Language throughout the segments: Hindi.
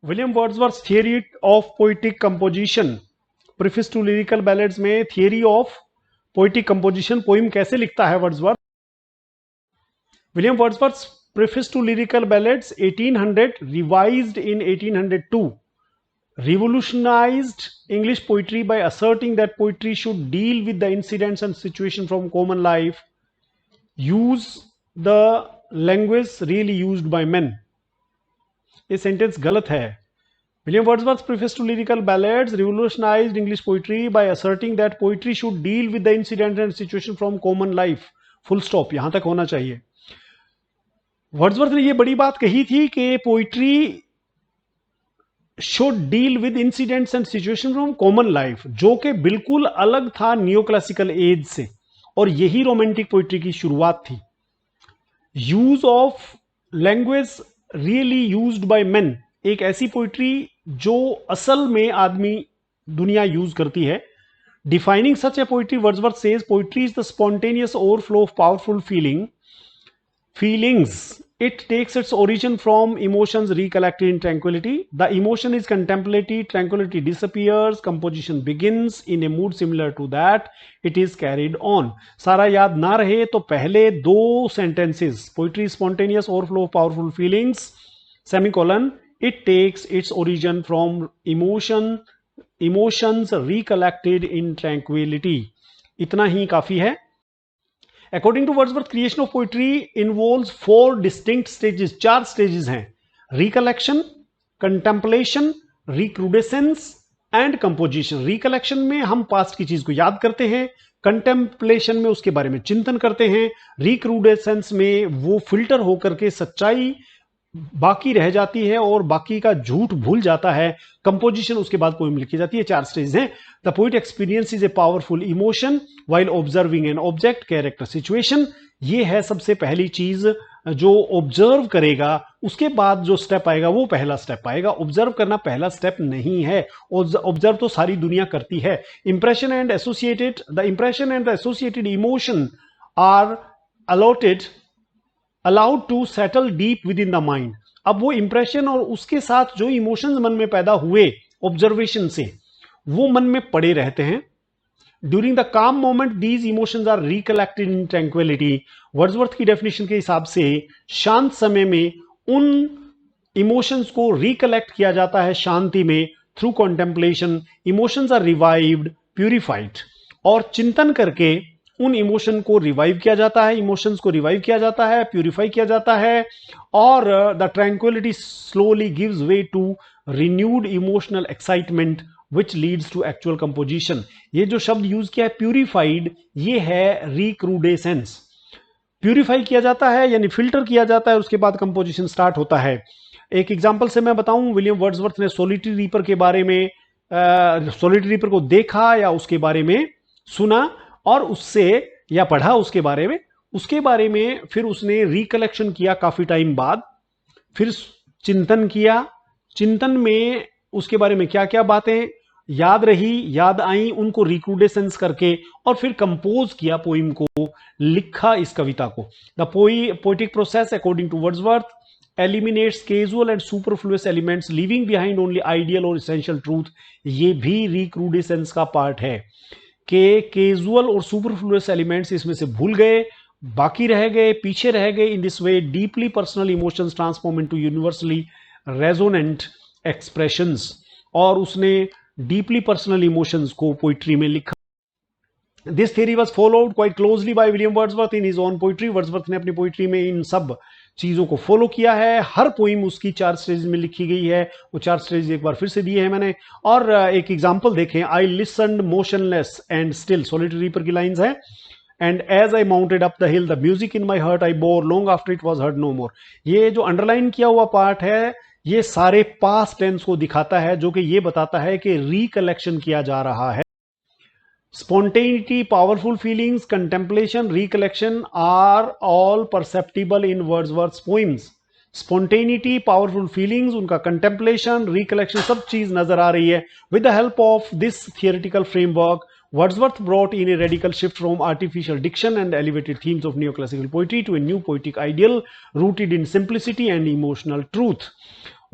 William Wordsworth theory of poetic composition, preface to lyrical ballads में theory of poetic composition, poem कैसे लिखता है Wordsworth. William Wordsworth preface to lyrical ballads 1800, revised in 1802, revolutionized English poetry by asserting that poetry should deal with the incidents and situations from common life, use the language really used by men। ये सेंटेंस गलत है। William Wordsworth preface to lyrical ballads revolutionized English poetry by asserting that poetry should deal with the incidents and situations from common life, full stop, यहां तक होना चाहिए। वर्ड्सवर्थ ने ये बड़ी बात कही थी कि poetry should deal with incidents and situations from common life, जो कि बिल्कुल अलग था नियो क्लासिकल एज से, और यही रोमांटिक पोइट्री की शुरुआत थी। Use of language really used by main, एक ऐसी पोइट्री जो असल में आदमी दुनिया यूज करती है। Defining such A poetry, Wordsworth says poetry is the spontaneous overflow of powerful feelings. It takes its origin from emotions recollected in tranquility. The emotion is contemplative, tranquility disappears, composition begins in a mood similar to that, it is carried on. सारा याद ना रहे तो पहले दो sentences, poetry spontaneous overflow of powerful feelings, semicolon, it takes its origin from emotions recollected in tranquility. इतना ही काफी है। According to Wordsworth, creation of poetry involves 4 distinct stages, 4 stages हैं, recollection, contemplation, recrudescence and composition। recollection में हम पास्ट की चीज को याद करते हैं, contemplation में उसके बारे में चिंतन करते हैं, recrudescence में वो फिल्टर होकर के सच्चाई बाकी रह जाती है और बाकी का झूठ भूल जाता है, कंपोजिशन उसके बाद पोएम लिखी जाती है। 4 स्टेज हैं। The poet experience is a powerful emotion while observing an object, character, situation. ये है सबसे पहली चीज जो ऑब्जर्व करेगा, उसके बाद जो स्टेप आएगा वो पहला स्टेप आएगा। ऑब्जर्व करना पहला स्टेप नहीं है, ऑब्जर्व तो सारी दुनिया करती है। Impression and the associated emotion are allowed to settle deep within the mind. अब वो इंप्रेशन और उसके साथ जो इमोशंस मन में पैदा हुए ऑब्जर्वेशन से, वो मन में पड़े रहते हैं। During the calm moment these emotions are recollected in tranquillity. Wordsworth की डेफिनेशन के हिसाब से शांत समय में उन इमोशंस को रिकलेक्ट किया जाता है शांति में, through contemplation. Emotions are revived, purified, और चिंतन करके उन इमोशन को रिवाइव किया जाता है, इमोशंस को रिवाइव किया जाता है, प्यूरिफाई किया जाता है, और the tranquillity slowly gives way to renewed emotional excitement which leads to actual composition. ये जो शब्द यूज किया है प्यूरिफाइड, ये है रिक्रूडेसेंस। प्यूरिफाई किया जाता है यानी फिल्टर किया जाता है, उसके बाद कंपोजिशन स्टार्ट होता है। एक एग्जाम्पल से मैं बताऊं, विलियम वर्ड्सवर्थ ने सोलिटरी रीपर के बारे में, सोलिटरी रीपर को देखा या उसके बारे में सुना और उससे या पढ़ा उसके बारे में फिर उसने रिकलेक्शन किया काफी टाइम बाद, फिर चिंतन किया। चिंतन में उसके बारे में क्या क्या बातें याद रही, याद आई, उनको रिक्रूडेसेंस करके और फिर कंपोज किया, पोइम को लिखा, इस कविता को। The poetic process according to Wordsworth eliminates casual and superfluous elements, leaving behind only ideal और एसेंशियल ट्रूथ। ये भी रिक्रूडेसेंस का पार्ट है कि कैजुअल और सुपरफ्लुअस एलिमेंट्स इसमें से भूल गए, बाकी रह गए, पीछे रह गए। In this way deeply personal emotions transform into universally resonant expressions. और उसने डीपली पर्सनल इमोशंस को पोइट्री में लिखा। This theory was followed quite closely by William Wordsworth in his own poetry. Wordsworth ने अपनी पोइट्री में इन सब चीजों को फॉलो किया है। हर पोइम उसकी 4 स्टेज में लिखी गई है। वो 4 स्टेज एक बार फिर से दिए हैं मैंने। और एक एग्जांपल देखें, I listened motionless and still, solitary reaper की लाइंस है। And as I mounted up the hill the music in my heart I bore long after it was heard no more. ये जो अंडरलाइन किया हुआ पार्ट है, ये सारे पास्ट टेंस को दिखाता है, जो कि ये बताता है कि रिकलेक्शन किया जा रहा है। Spontaneity, powerful feelings, contemplation, recollection are all perceptible in Wordsworth's poems. Spontaneity, powerful feelings, उनका contemplation, recollection, सब चीज नजर आ रही है। With the help of this theoretical framework, Wordsworth brought in a radical shift from artificial diction and elevated themes of neoclassical poetry to a new poetic ideal rooted in simplicity and emotional truth.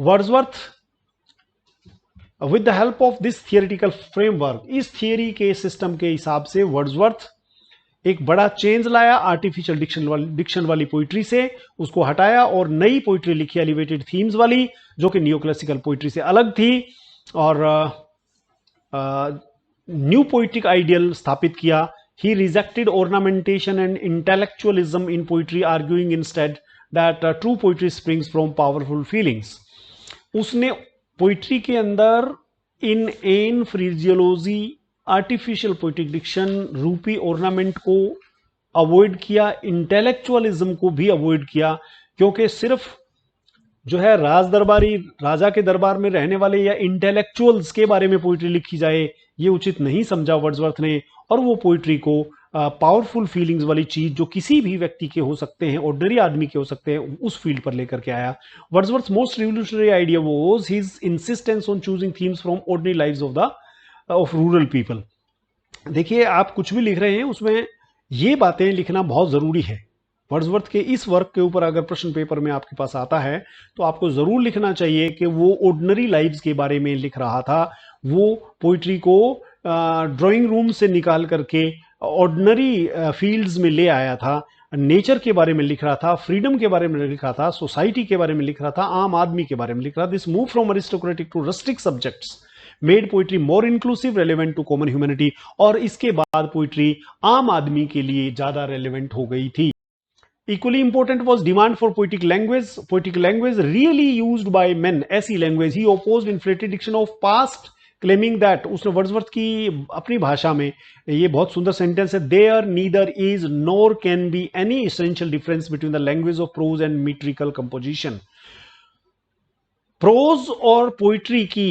Wordsworth with the help of this theoretical framework, इस थियरी के सिस्टम के हिसाब से वर्ड्सवर्थ एक बड़ा चेंज लाया आर्टिफिशियल डिक्शन वाली पोइट्री से, उसको हटाया और नई पोइट्री लिखी एलिवेटेड थीम्स वाली, जो कि न्यू क्लासिकल पोइट्री से अलग थी, और न्यू पोइट्रिक आइडियल स्थापित किया. He rejected ornamentation and intellectualism in poetry, arguing instead that true poetry springs from powerful feelings. उसने पोइट्री के अंदर inane phraseology, artificial poetic diction रूपी ऑर्नामेंट को अवॉइड किया, इंटेलेक्चुअलिज्म को भी अवॉइड किया, क्योंकि सिर्फ जो है राज दरबारी, राजा के दरबार में रहने वाले या इंटेलेक्चुअल्स के बारे में पोइट्री लिखी जाए, ये उचित नहीं समझा वर्ड्सवर्थ ने, और वो पोइट्री को पावरफुल फीलिंग्स वाली चीज जो किसी भी व्यक्ति के हो सकते हैं, ऑर्डिनरी आदमी के हो सकते हैं, उस फील्ड पर लेकर के आया. Wordsworth most revolutionary idea was his insistence on choosing themes from ordinary lives of rural people. देखिए, आप कुछ भी लिख रहे हैं उसमें ये बातें लिखना बहुत जरूरी है. वर्ड्सवर्थ के इस वर्क के ऊपर अगर प्रश्न पेपर में आपके पास आता है तो आपको जरूर लिखना चाहिए कि वो ऑर्डिनरी लाइव्स के बारे में लिख रहा था, वो पोइट्री को ड्राइंग रूम से निकाल करके ऑर्डिनरी फील्ड्स में ले आया था, नेचर के बारे में लिख रहा था, फ्रीडम के बारे में लिख रहा था, सोसाइटी के बारे में लिख रहा था, आम आदमी के बारे में लिख रहा था. This move from aristocratic to rustic subjects made poetry more inclusive, relevant to common humanity. और इसके बाद पोइट्री आम आदमी के लिए ज्यादा रेलेवेंट हो गई थी. Equally important was demand for poetic language. Poetic language really used by men, ऐसी language. He opposed inflated diction of past, claiming that, उसने वर्ड्सवर्थ की अपनी भाषा में ये बहुत सुंदर सेंटेंस है, there neither is nor can be any essential difference between the language of prose and metrical composition. Prose और पोइट्री की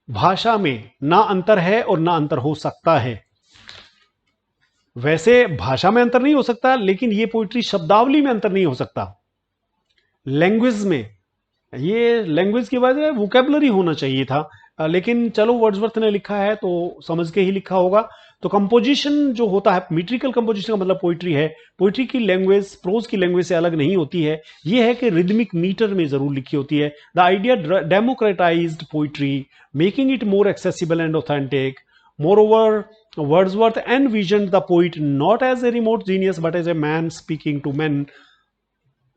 भाषा में ना अंतर है और ना अंतर हो सकता है. वैसे भाषा में अंतर नहीं हो सकता, लेकिन ये पोइट्री शब्दावली में अंतर नहीं हो सकता. लैंग्वेज में, ये लैंग्वेज की वजह वोकैबुलरी होना चाहिए था, लेकिन चलो वर्ड्सवर्थ ने लिखा है तो समझ के ही लिखा होगा. तो कंपोजिशन जो होता है, मीट्रिकल कंपोजिशन का मतलब पोइट्री है, पोइट्री की लैंग्वेज प्रोज की लैंग्वेज से अलग नहीं होती है. यह है कि रिदमिक मीटर में जरूर लिखी होती है. The idea democratised poetry, making it more accessible and authentic. Moreover, Wordsworth envisioned the poet not as a remote genius but as a man speaking to men,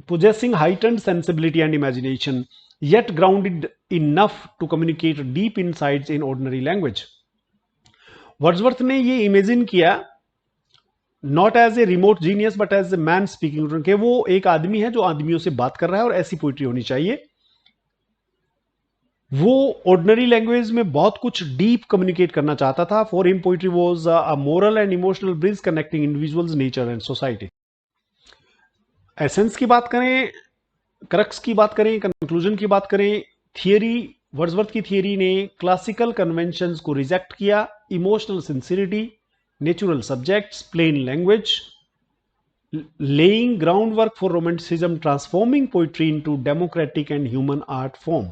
possessing heightened sensibility and imagination, yet grounded enough to communicate deep insights in ordinary language. Wordsworth ने ये इमेजिन किया not as a remote genius but as a man speaking, के वो एक आदमी है जो आदमियों से बात कर रहा है और ऐसी पोइट्री होनी चाहिए. वो ऑर्डिनरी लैंग्वेज में बहुत कुछ डीप कम्युनिकेट करना चाहता था. For him poetry was a moral and emotional bridge connecting individuals, nature and society. Essence की बात करें, क्रक्स की बात करें, कंक्लूजन की बात करें, थियरी, वर्ड्सवर्थ की थियरी ने क्लासिकल कन्वेंशंस को रिजेक्ट किया. Emotional sincerity, natural subjects, plain language, laying groundwork for romanticism, transforming poetry into democratic and human art form.